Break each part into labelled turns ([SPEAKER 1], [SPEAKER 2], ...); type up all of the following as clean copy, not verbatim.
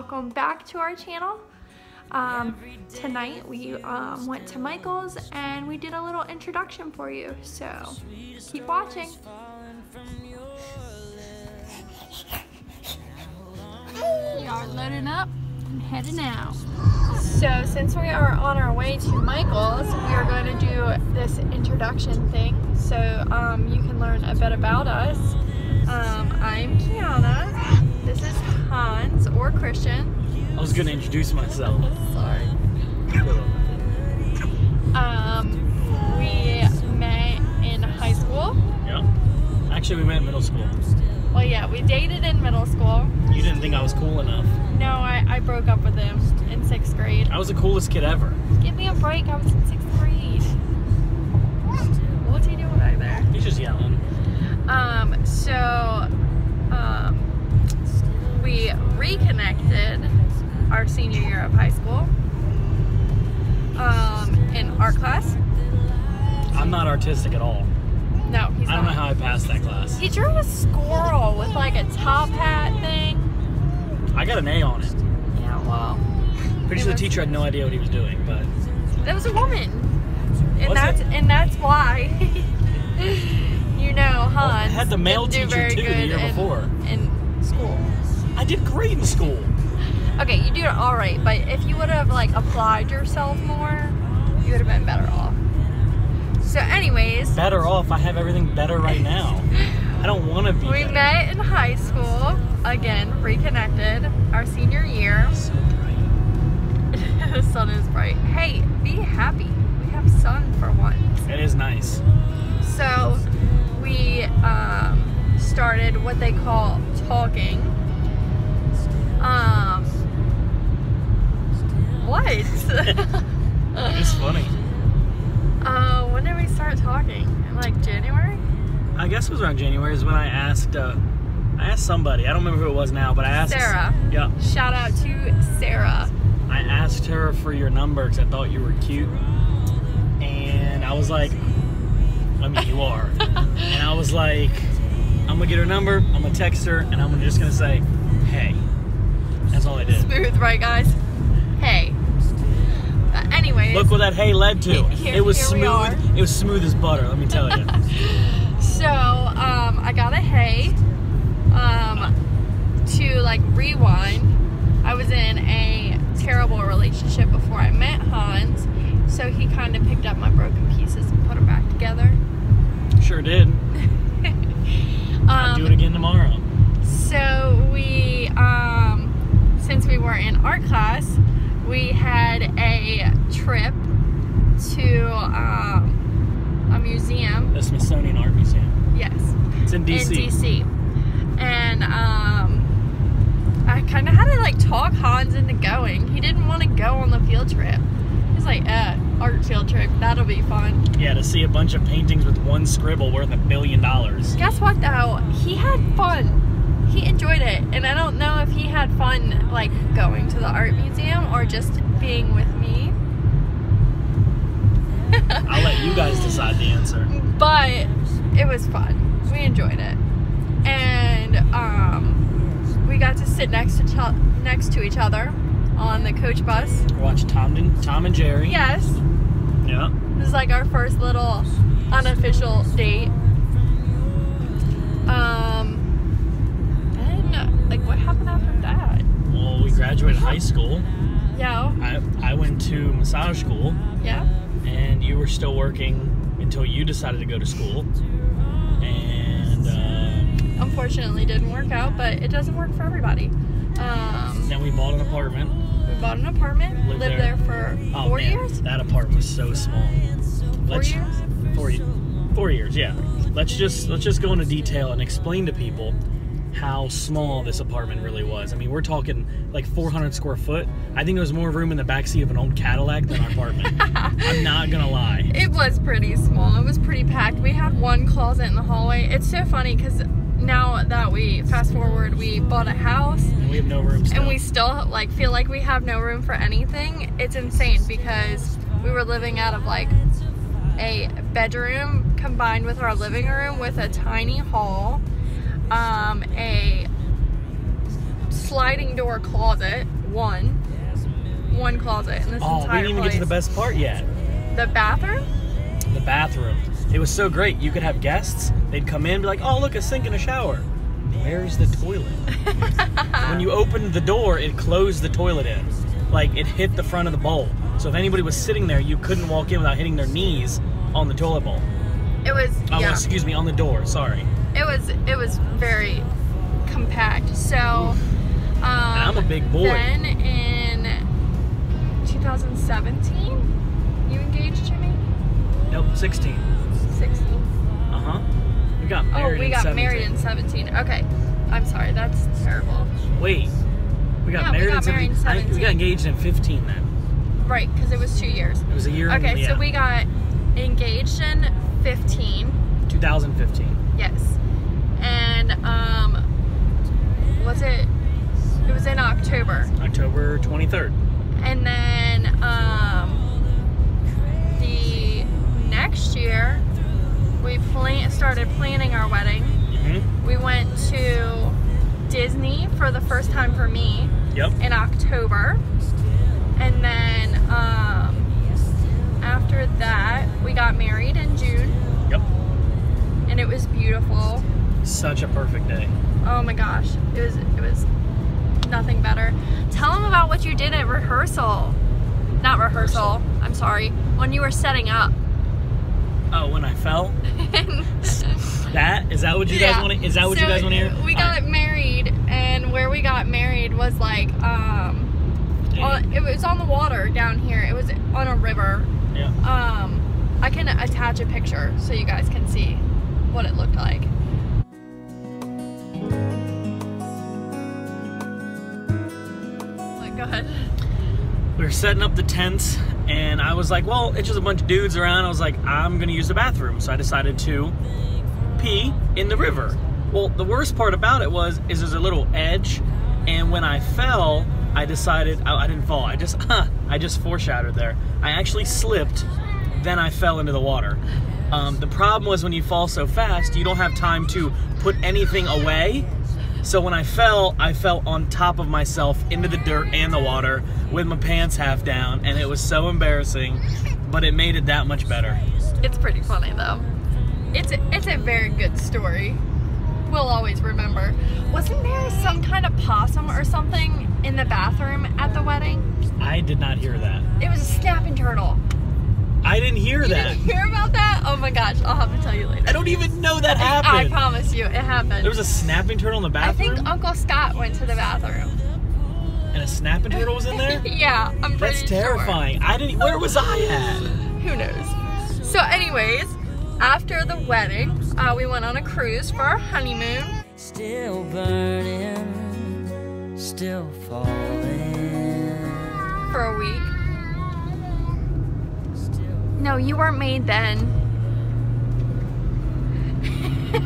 [SPEAKER 1] welcome back to our channel. Tonight we went to Michael's and we did a little introduction for you, so keep watching.
[SPEAKER 2] We are loading up and heading out.
[SPEAKER 1] So since we are on our way to Michael's, we are going to do this introduction thing so you can learn a bit about us. I'm Kiana. This is Hans or Christian.
[SPEAKER 3] I was going to introduce myself.
[SPEAKER 1] Sorry. We met in high school.
[SPEAKER 3] Yeah. Actually, we met in middle school.
[SPEAKER 1] Well, yeah, we dated in middle school.
[SPEAKER 3] You didn't think I was cool enough.
[SPEAKER 1] No, I broke up with him in 6th grade.
[SPEAKER 3] I was the coolest kid ever.
[SPEAKER 1] Give me a break, I was in 6th grade. What's he doing right there?
[SPEAKER 3] He's just yelling.
[SPEAKER 1] We reconnected our senior year of high school in art class.
[SPEAKER 3] I'm not artistic at all.
[SPEAKER 1] No, he's not.
[SPEAKER 3] I don't know how I passed that class.
[SPEAKER 1] He drew a squirrel with like a top hat thing.
[SPEAKER 3] I got an A on it.
[SPEAKER 1] Yeah, well.
[SPEAKER 3] Pretty sure the teacher had no idea what he was doing, but...
[SPEAKER 1] It was a woman.
[SPEAKER 3] Was it?
[SPEAKER 1] And that's why, you know, Hans
[SPEAKER 3] Well, I had the male
[SPEAKER 1] didn't do
[SPEAKER 3] teacher
[SPEAKER 1] very
[SPEAKER 3] too the year before.
[SPEAKER 1] In school.
[SPEAKER 3] I did great in school.
[SPEAKER 1] Okay, you did all right, but if you would have like applied yourself more, you would have been better off. So anyways,
[SPEAKER 3] Better off. I have everything better right now. I don't want to be
[SPEAKER 1] we
[SPEAKER 3] better.
[SPEAKER 1] met in high school, again, reconnected, our senior year.
[SPEAKER 3] So bright.
[SPEAKER 1] The sun is bright. Hey, be happy. We have sun for once.
[SPEAKER 3] It is nice.
[SPEAKER 1] So we started what they call talking. What?
[SPEAKER 3] It's funny.
[SPEAKER 1] When did we start talking? In like January?
[SPEAKER 3] I guess it was around January is when I asked somebody. I don't remember who it was now, but I asked
[SPEAKER 1] Sarah.
[SPEAKER 3] Yeah.
[SPEAKER 1] Shout out to Sarah.
[SPEAKER 3] I asked her for your number because I thought you were cute. And I was like, I mean, you are. And I was like, I'm going to get her number, I'm going to text her, and I'm just going to say, hey. That's all I did.
[SPEAKER 1] Smooth, right, guys? Hey. Anyways.
[SPEAKER 3] Look what that hey led to. It was smooth. It was smooth as butter, let me tell you.
[SPEAKER 1] So, I got a hey. To like rewind, I was in a terrible relationship before I met Hans, so he kind of picked up my broken pieces and put them back together.
[SPEAKER 3] Sure did. I'll do it again tomorrow.
[SPEAKER 1] So we, since we were in art class, we had a trip to a museum.
[SPEAKER 3] The Smithsonian Art Museum.
[SPEAKER 1] Yes.
[SPEAKER 3] It's in DC.
[SPEAKER 1] In DC. And I kind of had to like talk Hans into going. He didn't want to go on the field trip. He's like, art field trip, that'll be fun.
[SPEAKER 3] Yeah, to see a bunch of paintings with one scribble worth $1 billion.
[SPEAKER 1] Guess what though? He had fun. He enjoyed it. And I don't know if he had fun like going to the art museum or just being with me.
[SPEAKER 3] I'll let you guys decide the answer.
[SPEAKER 1] But it was fun. We enjoyed it. And we got to sit next to each other on the coach bus.
[SPEAKER 3] Watch Tom and Jerry.
[SPEAKER 1] Yes.
[SPEAKER 3] Yeah.
[SPEAKER 1] This is like our first little unofficial date. Then like what happened after that?
[SPEAKER 3] Well, we graduated high school.
[SPEAKER 1] Yeah.
[SPEAKER 3] I went to massage school.
[SPEAKER 1] Yeah.
[SPEAKER 3] And you were still working until you decided to go to school. And
[SPEAKER 1] unfortunately didn't work out, but it doesn't work for everybody.
[SPEAKER 3] Then we bought an apartment.
[SPEAKER 1] We bought an apartment, lived there for 4 years.
[SPEAKER 3] That apartment was so small.
[SPEAKER 1] 4 years?
[SPEAKER 3] 4 years, yeah. Let's just go into detail and explain to people how small this apartment really was. I mean, we're talking like 400 square foot. I think there was more room in the backseat of an old Cadillac than our apartment. I'm not gonna lie.
[SPEAKER 1] It was pretty small. It was pretty packed. We had one closet in the hallway. It's so funny because now that we fast forward, we bought a house
[SPEAKER 3] and we have no room still.
[SPEAKER 1] And we still like feel like we have no room for anything. It's insane because we were living out of like a bedroom combined with our living room with a tiny hall, a sliding door closet. One closet in this
[SPEAKER 3] Oh, we
[SPEAKER 1] entire
[SPEAKER 3] didn't even
[SPEAKER 1] place.
[SPEAKER 3] get to the best part yet.
[SPEAKER 1] The bathroom?
[SPEAKER 3] The bathroom. It was so great. You could have guests. They'd come in and be like, oh, look, a sink and a shower. Where's the toilet? When you opened the door, it closed the toilet in. Like, it hit the front of the bowl. So if anybody was sitting there, you couldn't walk in without hitting their knees on the toilet bowl.
[SPEAKER 1] It was,
[SPEAKER 3] Oh,
[SPEAKER 1] yeah.
[SPEAKER 3] excuse me, on the door. Sorry.
[SPEAKER 1] It was very compact. So,
[SPEAKER 3] I'm a big boy.
[SPEAKER 1] Then in 2017, you engaged Jimmy?
[SPEAKER 3] Nope, 16.
[SPEAKER 1] 16.
[SPEAKER 3] Uh-huh. We got married
[SPEAKER 1] We
[SPEAKER 3] in
[SPEAKER 1] got
[SPEAKER 3] 17.
[SPEAKER 1] married in 17. Okay. I'm sorry, that's terrible.
[SPEAKER 3] Wait. We got
[SPEAKER 1] Yeah,
[SPEAKER 3] married
[SPEAKER 1] we got
[SPEAKER 3] in
[SPEAKER 1] married in
[SPEAKER 3] 17. We got
[SPEAKER 1] 17.
[SPEAKER 3] engaged in 15 then.
[SPEAKER 1] Right, because it was 2 years.
[SPEAKER 3] It was a year.
[SPEAKER 1] Okay,
[SPEAKER 3] yeah.
[SPEAKER 1] so we got engaged in 15.
[SPEAKER 3] 2015.
[SPEAKER 1] Yes. And it was in October.
[SPEAKER 3] October 23rd.
[SPEAKER 1] And then the next year we started planning our wedding.
[SPEAKER 3] Mm-hmm.
[SPEAKER 1] We went to Disney for the first time for me
[SPEAKER 3] Yep.
[SPEAKER 1] in October. And then after that we got married in June.
[SPEAKER 3] Yep.
[SPEAKER 1] And it was beautiful.
[SPEAKER 3] Such a perfect day.
[SPEAKER 1] Oh my gosh, it was nothing better. Tell them about what you did at rehearsal. Not rehearsal, I'm sorry. When you were setting up.
[SPEAKER 3] Oh, when I fell? Is that what you guys want to? Is that what you guys want to hear?
[SPEAKER 1] We got married, and where we got married was like it was on the water down here. It was on a river.
[SPEAKER 3] Yeah.
[SPEAKER 1] I can attach a picture so you guys can see what it looked like. Go ahead.
[SPEAKER 3] We were setting up the tents, and I was like, well, it's just a bunch of dudes around. I was like, I'm gonna use the bathroom, so I decided to pee in the river. Well, the worst part about it is there's a little edge, and when I fell, I decided I didn't fall. I just foreshadowed there. I actually slipped, then I fell into the water. The problem was when you fall so fast, you don't have time to put anything away. So when I fell on top of myself into the dirt and the water with my pants half down, and it was so embarrassing, but it made it that much better.
[SPEAKER 1] It's pretty funny though. It's a very good story. We'll always remember. Wasn't there some kind of possum or something in the bathroom at the wedding?
[SPEAKER 3] I did not hear that.
[SPEAKER 1] It was a snapping turtle.
[SPEAKER 3] I didn't hear
[SPEAKER 1] You
[SPEAKER 3] that.
[SPEAKER 1] didn't hear about that? Oh my gosh, I'll have to tell you later.
[SPEAKER 3] I don't even know that
[SPEAKER 1] I
[SPEAKER 3] happened.
[SPEAKER 1] promise you, it happened.
[SPEAKER 3] There was a snapping turtle in the
[SPEAKER 1] I
[SPEAKER 3] bathroom?
[SPEAKER 1] think Uncle Scott went to the bathroom.
[SPEAKER 3] And a snapping turtle was in there?
[SPEAKER 1] Yeah, I'm pretty
[SPEAKER 3] That's terrifying. Where was I at?
[SPEAKER 1] sure. Who knows? So anyways, after the wedding, we went on a cruise for our honeymoon.
[SPEAKER 4] Still burning, still falling.
[SPEAKER 1] For a week. No, you weren't made then.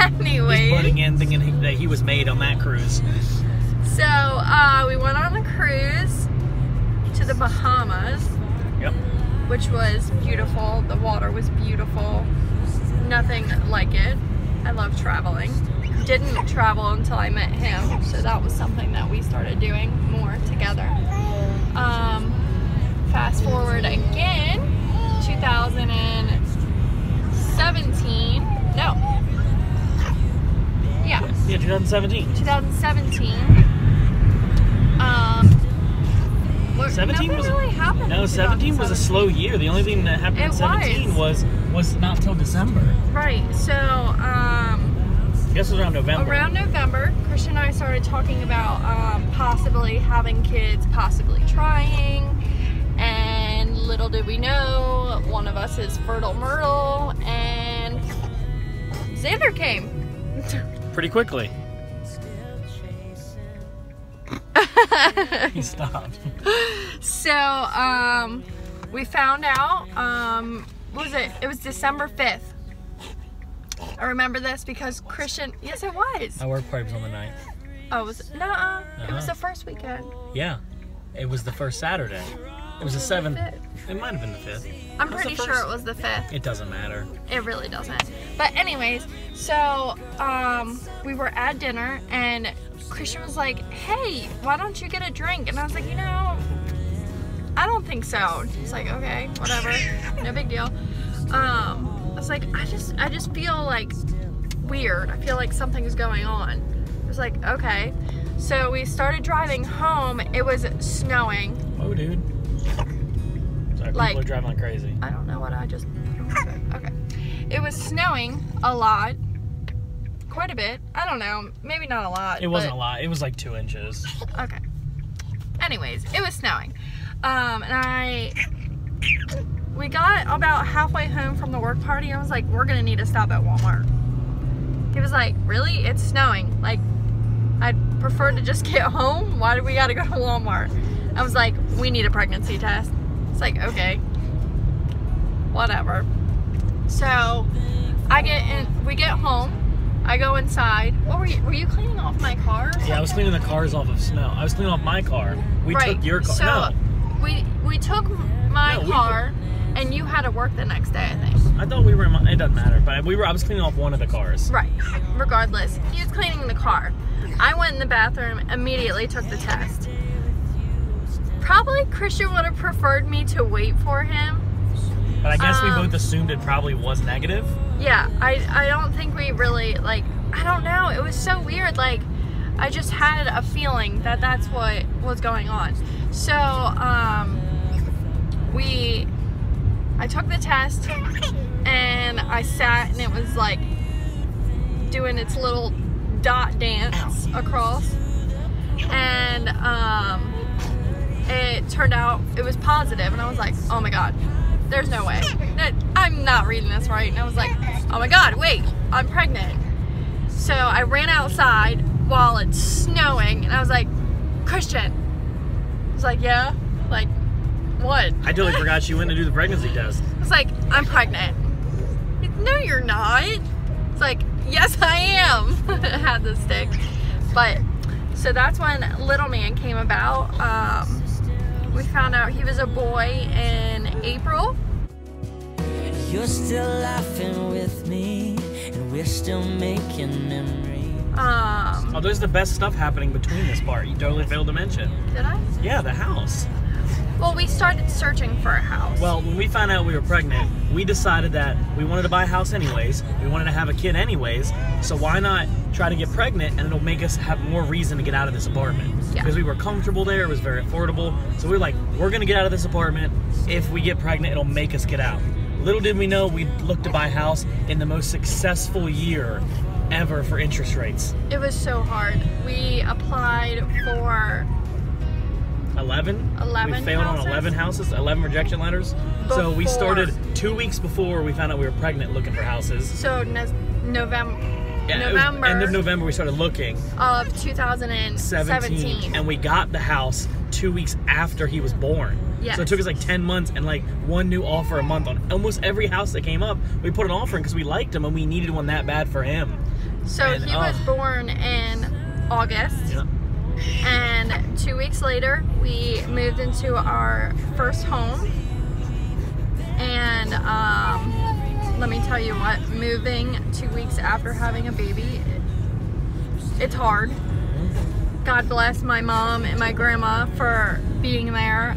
[SPEAKER 1] Anyway.
[SPEAKER 3] He's butting in thinking that he was made on that cruise.
[SPEAKER 1] So, we went on a cruise to the Bahamas,
[SPEAKER 3] Yep.
[SPEAKER 1] which was beautiful. The water was beautiful. Nothing like it. I love traveling. Didn't travel until I met him, so that was something that we started doing more together. Fast forward again, 2017. No. Yeah.
[SPEAKER 3] Yeah, 2017.
[SPEAKER 1] 2017.
[SPEAKER 3] 17
[SPEAKER 1] nothing
[SPEAKER 3] was
[SPEAKER 1] really happened.
[SPEAKER 3] No,
[SPEAKER 1] in
[SPEAKER 3] 17 was a
[SPEAKER 1] 2017.
[SPEAKER 3] slow year. The only thing that happened in
[SPEAKER 1] It
[SPEAKER 3] 17 was not till December.
[SPEAKER 1] Right. So,
[SPEAKER 3] I guess it was around November.
[SPEAKER 1] around November, Christian and I started talking about possibly having kids, possibly trying, and little did we know, one of us is fertile Myrtle, and Xander came.
[SPEAKER 3] Pretty quickly. He stopped.
[SPEAKER 1] So, we found out, what was it? It was December 5th. I remember this because Christian, yes it was.
[SPEAKER 3] My work party was on the 9th.
[SPEAKER 1] Oh, it was, nuh-uh. It was the first weekend.
[SPEAKER 3] Yeah. It was the first Saturday. It was the 7th.
[SPEAKER 1] Fifth.
[SPEAKER 3] It might have been the 5th.
[SPEAKER 1] I'm
[SPEAKER 3] Was the
[SPEAKER 1] pretty sure
[SPEAKER 3] first?
[SPEAKER 1] it was the 5th.
[SPEAKER 3] It doesn't matter.
[SPEAKER 1] It really doesn't. But anyways, so we were at dinner and Christian was like, hey, why don't you get a drink? And I was like, you know, I don't think so. He's like, okay, whatever, no big deal. I was like, I just feel like weird. I feel like something's going on. I was like, okay. So we started driving home. It was snowing.
[SPEAKER 3] Oh, dude. Sorry,
[SPEAKER 1] Like-
[SPEAKER 3] people are driving like crazy.
[SPEAKER 1] I don't know what I just put on my phone. Okay. It was snowing a lot. Quite a bit. I don't know. Maybe not a lot.
[SPEAKER 3] It wasn't
[SPEAKER 1] but-
[SPEAKER 3] a lot. It was like 2 inches.
[SPEAKER 1] Okay. Anyways, it was snowing. We got about halfway home from the work party. I was like, we're gonna need to stop at Walmart. He was like, really? It's snowing. Like, I'd prefer to just get home. Why do we gotta go to Walmart? I was like, we need a pregnancy test. It's like, okay, whatever. So we get home. I go inside. What were you cleaning off my car?
[SPEAKER 3] Yeah, I was cleaning the cars off of snow. I was cleaning off my car. We
[SPEAKER 1] Right.
[SPEAKER 3] took your car.
[SPEAKER 1] So
[SPEAKER 3] No,
[SPEAKER 1] we took my
[SPEAKER 3] No, we-
[SPEAKER 1] car, and you had to work the next day, I think.
[SPEAKER 3] I thought we were in my, it doesn't matter, but I was cleaning off one of the cars.
[SPEAKER 1] Right. Regardless, he was cleaning the car. I went in the bathroom, immediately took the test. Probably Christian would have preferred me to wait for him.
[SPEAKER 3] But I guess we both assumed it probably was negative.
[SPEAKER 1] Yeah, I don't think we really, like, I don't know. It was so weird. Like, I just had a feeling that that's what was going on. So, I took the test and I sat and it was like doing its little dot dance across. And, it turned out it was positive and I was like, oh my God. There's no way. I'm not reading this right. And I was like, oh my God, wait, I'm pregnant. So I ran outside while it's snowing and I was like, Christian. I was like, yeah? Like, what?
[SPEAKER 3] I totally forgot she went to do the pregnancy test.
[SPEAKER 1] I was like, I'm pregnant. No, you're not. It's like, yes, I am. I had the stick. But, so that's when little man came about. We found out he was a boy in April.
[SPEAKER 4] You're still laughing with me, and we're still making memories.
[SPEAKER 3] Oh, there's the best stuff happening between this part. You totally failed to mention.
[SPEAKER 1] Did I?
[SPEAKER 3] Yeah, the house.
[SPEAKER 1] Well, we started searching for a house.
[SPEAKER 3] Well, when we found out we were pregnant, we decided that we wanted to buy a house anyways. We wanted to have a kid anyways. So why not try to get pregnant and it'll make us have more reason to get out of this apartment.
[SPEAKER 1] Yeah.
[SPEAKER 3] Because we were comfortable there. It was very affordable. So we were like, we're going to get out of this apartment. If we get pregnant, it'll make us get out. Little did we know we'd look to buy a house in the most successful year ever for interest rates.
[SPEAKER 1] It was so hard. We applied for
[SPEAKER 3] 11?
[SPEAKER 1] 11
[SPEAKER 3] We failed
[SPEAKER 1] houses?
[SPEAKER 3] on 11 houses, 11 rejection letters. So we
[SPEAKER 1] Before.
[SPEAKER 3] started 2 weeks before we found out we were pregnant looking for houses.
[SPEAKER 1] So November.
[SPEAKER 3] Yeah, it was
[SPEAKER 1] November
[SPEAKER 3] end of November we started looking.
[SPEAKER 1] of 2017.
[SPEAKER 3] And we got the house 2 weeks after he was born.
[SPEAKER 1] Yes.
[SPEAKER 3] So it took us like 10 months and like one new offer a month on almost every house that came up. We put an offer in because we liked him and we needed one that bad for him.
[SPEAKER 1] So
[SPEAKER 3] And,
[SPEAKER 1] he was born in August.
[SPEAKER 3] Yeah.
[SPEAKER 1] And 2 weeks later, we moved into our first home. And let me tell you what, moving 2 weeks after having a baby, it's hard. God bless my mom and my grandma for being there,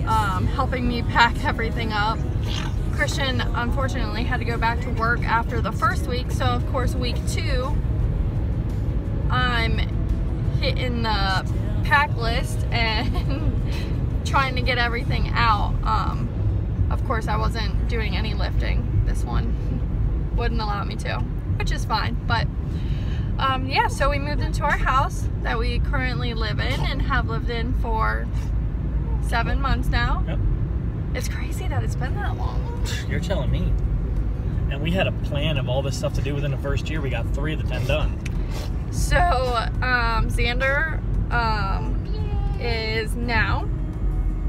[SPEAKER 1] helping me pack everything up. Christian, unfortunately, had to go back to work after the first week, so of course week 2, I'm hitting the pack list and trying to get everything out. Of course, I wasn't doing any lifting. This one wouldn't allow me to, which is fine. But yeah, so we moved into our house that we currently live in and have lived in for 7 months now.
[SPEAKER 3] Yep.
[SPEAKER 1] It's crazy that it's been that long.
[SPEAKER 3] You're telling me. And we had a plan of all this stuff to do within the first year. We got 3 of the 10 done.
[SPEAKER 1] So Xander is now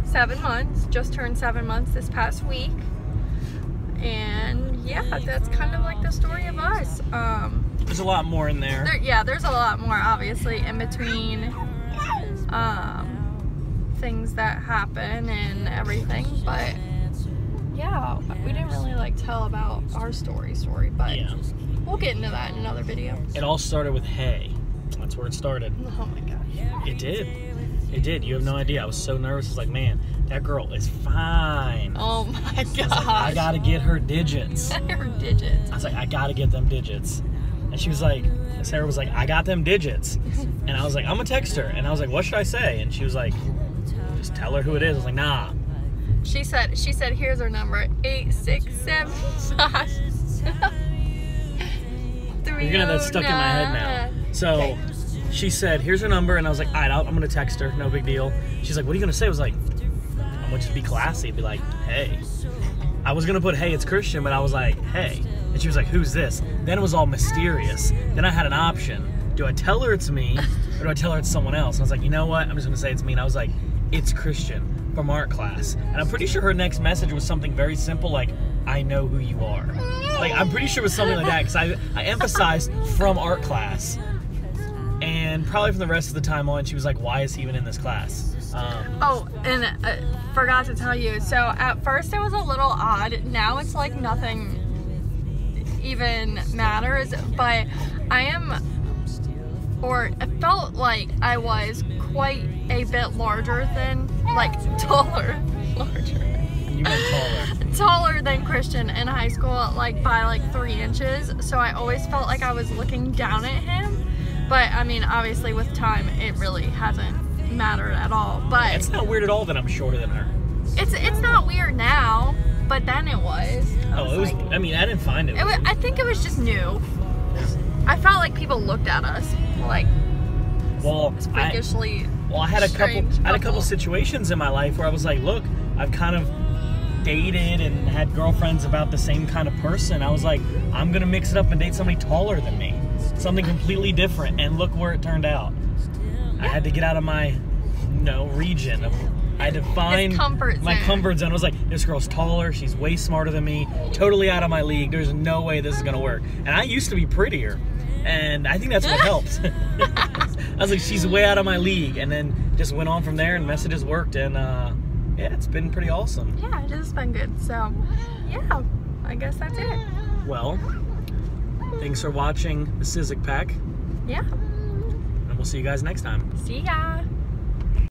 [SPEAKER 1] 7 months, just turned 7 months this past week. And yeah, that's kind of like the story of us.
[SPEAKER 3] There's a lot more in there.
[SPEAKER 1] There's a lot more obviously in between things that happen and everything, but yeah, we didn't really like tell about our story, but
[SPEAKER 3] Yeah.
[SPEAKER 1] we'll get into that in another video.
[SPEAKER 3] It all started with hay. That's where it started.
[SPEAKER 1] Oh my gosh.
[SPEAKER 3] It did. It did. You have no idea. I was so nervous. I was like, man, that girl is fine.
[SPEAKER 1] Oh my gosh.
[SPEAKER 3] I gotta get her digits.
[SPEAKER 1] Her digits.
[SPEAKER 3] I was like, I gotta get them digits. And she was like, Sarah was like, I got them digits. And I was like, I'm gonna text her. And I was like, what should I say? And she was like, just tell her who it is. I was like, nah.
[SPEAKER 1] She said, here's her number, 8675.
[SPEAKER 3] You're gonna have that stuck in my head now. So
[SPEAKER 1] Okay.
[SPEAKER 3] she said, here's her number. And I was like, all right, I'm gonna text her. No big deal. She's like, what are you gonna say? I was like, I'm gonna just be classy. Be like, hey. I was gonna put, hey, it's Christian, but I was like, hey. And she was like, who's this? Then it was all mysterious. Then I had an option. Do I tell her it's me, or do I tell her it's someone else? And I was like, you know what? I'm just gonna say it's me. And I was like, it's Christian from art class. And I'm pretty sure her next message was something very simple, like, I know who you are. Like, I'm pretty sure it was something like that, because I emphasized from art class. And probably from the rest of the time on, she was like, why is he even in this class?
[SPEAKER 1] Oh, and forgot to tell you. So at first it was a little odd. Now it's like nothing even matters. But I felt like I was quite a bit larger than, like, larger.
[SPEAKER 3] You meant taller.
[SPEAKER 1] Taller than Christian in high school, like by like 3 inches. So I always felt like I was looking down at him. But I mean, obviously with time, it really hasn't mattered at all. But
[SPEAKER 3] It's not weird at all that I'm shorter than her.
[SPEAKER 1] it's not weird now, but then it was.
[SPEAKER 3] Oh, it was.
[SPEAKER 1] like-
[SPEAKER 3] I mean, I didn't find it.
[SPEAKER 1] It was, I think it was just new. I felt like people looked at us like
[SPEAKER 3] Well,
[SPEAKER 1] freakishly.
[SPEAKER 3] I had a
[SPEAKER 1] strange
[SPEAKER 3] couple situations in my life where I was like, look, I've kind of dated and had girlfriends about the same kind of person. I was like, I'm gonna mix it up and date somebody taller than me, something completely different. And look where it turned out. I had to get out of my, region. I had to find
[SPEAKER 1] comfort
[SPEAKER 3] my
[SPEAKER 1] zone.
[SPEAKER 3] comfort zone. I was like, this girl's taller. She's way smarter than me. Totally out of my league. There's no way this is gonna work. And I used to be prettier, and I think that's what helped. I was like, she's way out of my league, and then just went on from there, and messages worked, and yeah, it's been pretty awesome.
[SPEAKER 1] Yeah, it has been good. So, yeah, I guess that's it.
[SPEAKER 3] Well, thanks for watching the Sizzix Pack,
[SPEAKER 1] Yeah.
[SPEAKER 3] and we'll see you guys next time.
[SPEAKER 1] See ya.